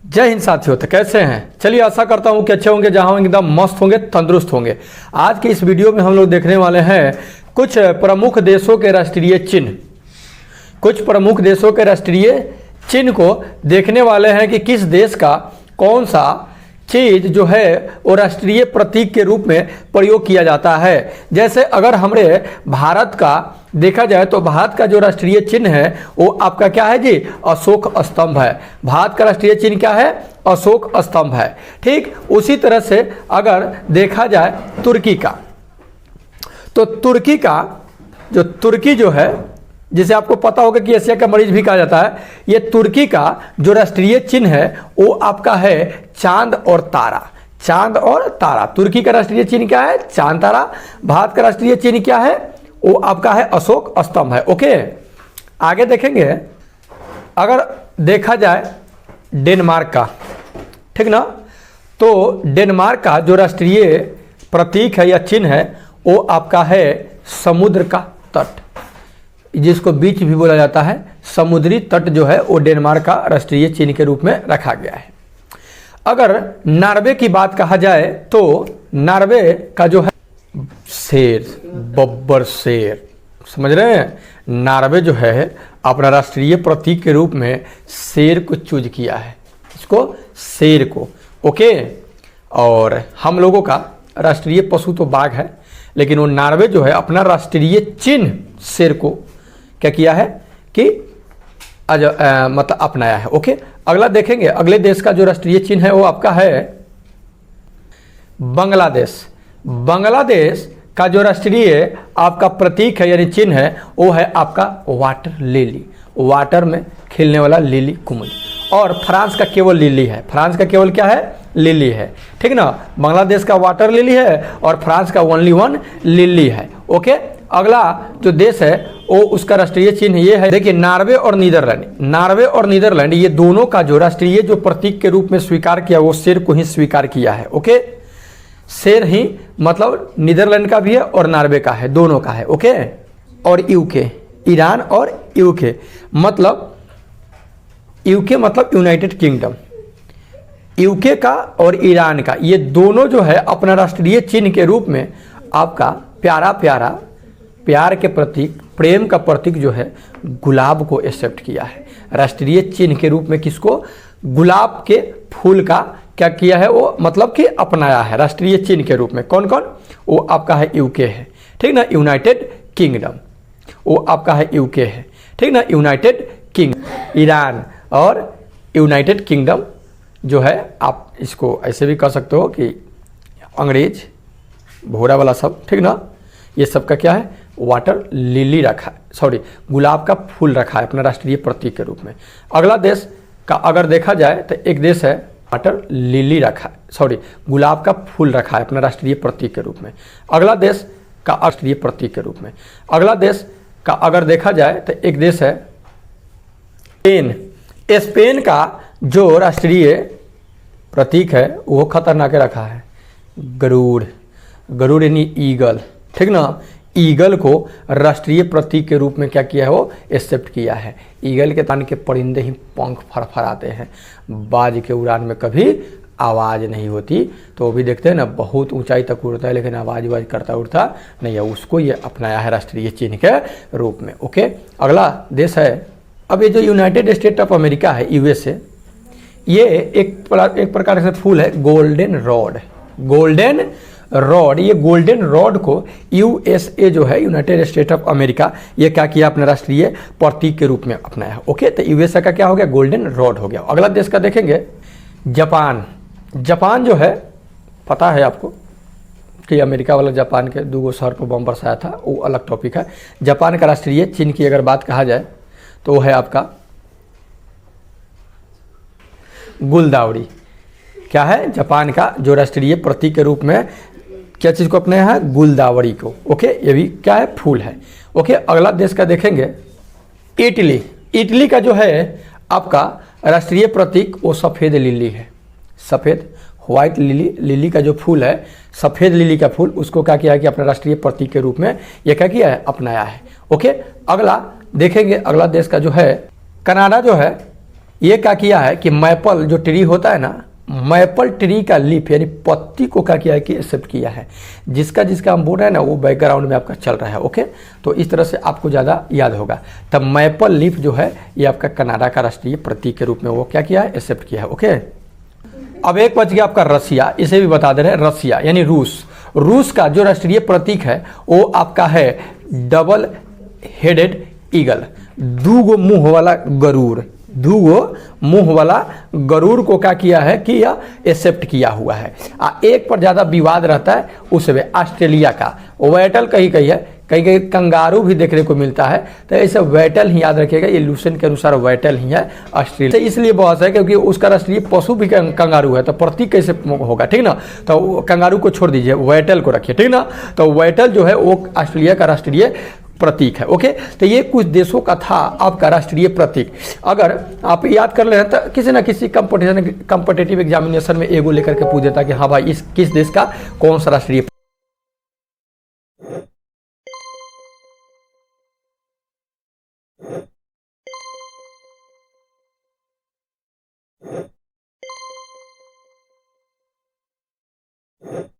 जय हिंद साथियों। तो कैसे हैं? चलिए आशा करता हूं कि अच्छे होंगे, जहां एकदम मस्त होंगे, तंदुरुस्त होंगे। आज के इस वीडियो में हम लोग देखने वाले हैं कुछ प्रमुख देशों के राष्ट्रीय चिन्ह। कुछ प्रमुख देशों के राष्ट्रीय चिन्ह को देखने वाले हैं कि किस देश का कौन सा चीज जो है वो राष्ट्रीय प्रतीक के रूप में प्रयोग किया जाता है। जैसे अगर हमारे भारत का देखा जाए तो भारत का जो राष्ट्रीय चिन्ह है वो आपका क्या है जी? अशोक स्तंभ है। भारत का राष्ट्रीय चिन्ह क्या है? अशोक स्तंभ है। ठीक उसी तरह से अगर देखा जाए तुर्की का, तो तुर्की का तुर्की जो है, जिसे आपको पता होगा कि एशिया का मरीज भी कहा जाता है, ये तुर्की का जो राष्ट्रीय चिन्ह है वो आपका है चांद और तारा। चांद और तारा। तुर्की का राष्ट्रीय चिन्ह क्या है? चांद तारा। भारत का राष्ट्रीय चिन्ह क्या है? वो आपका है अशोक स्तंभ है। ओके, आगे देखेंगे। अगर देखा जाए डेनमार्क का, ठीक ना, तो डेनमार्क का जो राष्ट्रीय प्रतीक है या चिन्ह है वो आपका है समुद्र का तट, जिसको बीच भी बोला जाता है। समुद्री तट जो है वो डेनमार्क का राष्ट्रीय चिन्ह के रूप में रखा गया है। अगर नॉर्वे की बात कहा जाए तो नॉर्वे का जो है शेर, बब्बर शेर, समझ रहे हैं? नॉर्वे जो है अपना राष्ट्रीय प्रतीक के रूप में शेर को चूज किया है, इसको शेर को। ओके, और हम लोगों का राष्ट्रीय पशु तो बाघ है, लेकिन वो नॉर्वे जो है अपना राष्ट्रीय चिन्ह शेर को क्या किया है कि मतलब अपनाया है। ओके, अगला देखेंगे। अगले देश का जो राष्ट्रीय चिन्ह है वो आपका है बांग्लादेश। बांग्लादेश का जो राष्ट्रीय आपका प्रतीक है यानी चिन्ह है वो है आपका वाटर लिली, वाटर में खिलने वाला लिली कुमुद। और फ्रांस का केवल लिली है। फ्रांस का केवल क्या है? लिली है। ठीक ना, बांग्लादेश का वाटर लिली है और फ्रांस का ओनली वन लिली है। ओके, अगला जो देश है वो उसका राष्ट्रीय चिन्ह ये है। देखिए, नॉर्वे और नीदरलैंड। नॉर्वे और नीदरलैंड ये दोनों का जो राष्ट्रीय जो प्रतीक के रूप में स्वीकार किया वो शेर को ही स्वीकार किया है। ओके, शेर ही मतलब नीदरलैंड का भी है और नॉर्वे का है, दोनों का है। ओके, और यूके, ईरान और यूके मतलब यूके मतलब यूनाइटेड किंगडम। यूके का और ईरान का ये दोनों जो है अपना राष्ट्रीय चिन्ह के रूप में आपका प्यारा प्यारा प्यार के प्रतीक, प्रेम का प्रतीक जो है गुलाब को एक्सेप्ट किया है राष्ट्रीय चिन्ह के रूप में। किसको? गुलाब के फूल का क्या किया है वो, मतलब कि अपनाया है राष्ट्रीय चिन्ह के रूप में। कौन कौन? वो आपका है यूके है, ठीक ना, यूनाइटेड किंगडम, वो आपका है यूके है, ठीक ना, यूनाइटेड किंगडम। ईरान और यूनाइटेड किंगडम जो है, आप इसको ऐसे भी कह सकते हो कि अंग्रेज भोरा वाला सब, ठीक ना, ये सब का क्या है? वाटर लिली रखा है, सॉरी गुलाब का फूल रखा है अपना राष्ट्रीय प्रतीक के रूप में। अगला देश का अगर देखा जाए तो एक देश है वाटर लिली रखा है, सॉरी गुलाब का फूल रखा है अपना राष्ट्रीय प्रतीक के रूप में। अगला देश का राष्ट्रीय प्रतीक के रूप में। अगला देश का अगर देखा जाए तो एक देश है स्पेन। स्पेन का जो राष्ट्रीय प्रतीक है वो खतरनाक रखा है गरुड़। गरुड़ यानी ईगल, ठीक ना, ईगल को राष्ट्रीय प्रतीक के रूप में क्या किया है वो एक्सेप्ट किया है। ईगल के तान के परिंदे ही पंख फड़फड़ाते हैं, बाज के उड़ान में कभी आवाज़ नहीं होती। तो वो भी देखते हैं ना, बहुत ऊंचाई तक उड़ता है लेकिन आवाज़ करता उड़ता नहीं है, उसको ये अपनाया है राष्ट्रीय चिन्ह के रूप में। ओके, अगला देश है, अब ये जो यूनाइटेड स्टेट ऑफ अमेरिका है, यूएसए, ये एक प्रकार से फूल है गोल्डन रॉड। गोल्डन रॉड, ये गोल्डन रॉड को यूएसए जो है, यूनाइटेड स्टेट ऑफ अमेरिका, ये क्या किया? अपने राष्ट्रीय प्रतीक के रूप में अपनाया। ओके, तो यूएसए का क्या हो गया? गोल्डन रॉड हो गया। अगला देश का देखेंगे जापान। जापान जो है, पता है आपको कि अमेरिका वाला जापान के 2 शहर पर बम बरसाया था, वो अलग टॉपिक है। जापान का राष्ट्रीय चिन्ह की अगर बात कहा जाए तो वो है आपका गुलदावरी। क्या है? जापान का जो राष्ट्रीय प्रतीक के रूप में क्या चीज़ को अपनाया है? गुलदावरी को। ओके, ये भी क्या है? फूल है। ओके, अगला देश का देखेंगे इटली। इटली का जो है आपका राष्ट्रीय प्रतीक वो सफ़ेद लिली है। सफ़ेद व्हाइट लिली, लिली का जो फूल है, सफ़ेद लिली का फूल, उसको क्या किया है कि अपना राष्ट्रीय प्रतीक के रूप में ये क्या किया है? अपनाया है। ओके, अगला देखेंगे। अगला देश का जो है कनाडा जो है, ये क्या किया है कि मैपल जो ट्री होता है ना, मैपल ट्री का लीफ यानी पत्ती को क्या किया है कि एक्सेप्ट किया है। जिसका जिसका हम बोल रहे हैं ना वो बैकग्राउंड में आपका चल रहा है। ओके, तो इस तरह से आपको ज़्यादा याद होगा। तब मैपल लीफ जो है ये आपका कनाडा का राष्ट्रीय प्रतीक के रूप में वो क्या किया है, एक्सेप्ट किया है। ओके, अब एक बच गया आपका रसिया, इसे भी बता दे रहे हैं। रसिया यानी रूस, रूस का जो राष्ट्रीय प्रतीक है वो आपका है डबल हेडेड ईगल, दूगो मुंह वाला गरुड़। दूगो मुंह वाला गरुड़ को क्या किया है कि यह एक्सेप्ट किया हुआ है। एक पर ज़्यादा विवाद रहता है उसमें ऑस्ट्रेलिया का वैटल कहीं कहीं है, कहीं कहीं कंगारू भी देखने को मिलता है। तो ऐसे वैटल ही याद रखिएगा, ये लूसेंट के अनुसार वैटल ही है ऑस्ट्रेलिया। तो इसलिए बहुत है क्योंकि उसका राष्ट्रीय पशु भी कंगारू है, तो प्रतीक कैसे होगा, ठीक ना। तो कंगारू को छोड़ दीजिए, वैटल को रखिए, ठीक ना। तो वैटल जो है वो ऑस्ट्रेलिया का राष्ट्रीय प्रतीक है। ओके, तो ये कुछ देशों का था आपका राष्ट्रीय प्रतीक। अगर आप याद कर ले तो किसी ना किसी कंपटीटिव एग्जामिनेशन में एगो लेकर के पूछ देता कि हाँ भाई इस किस देश का कौन सा राष्ट्रीय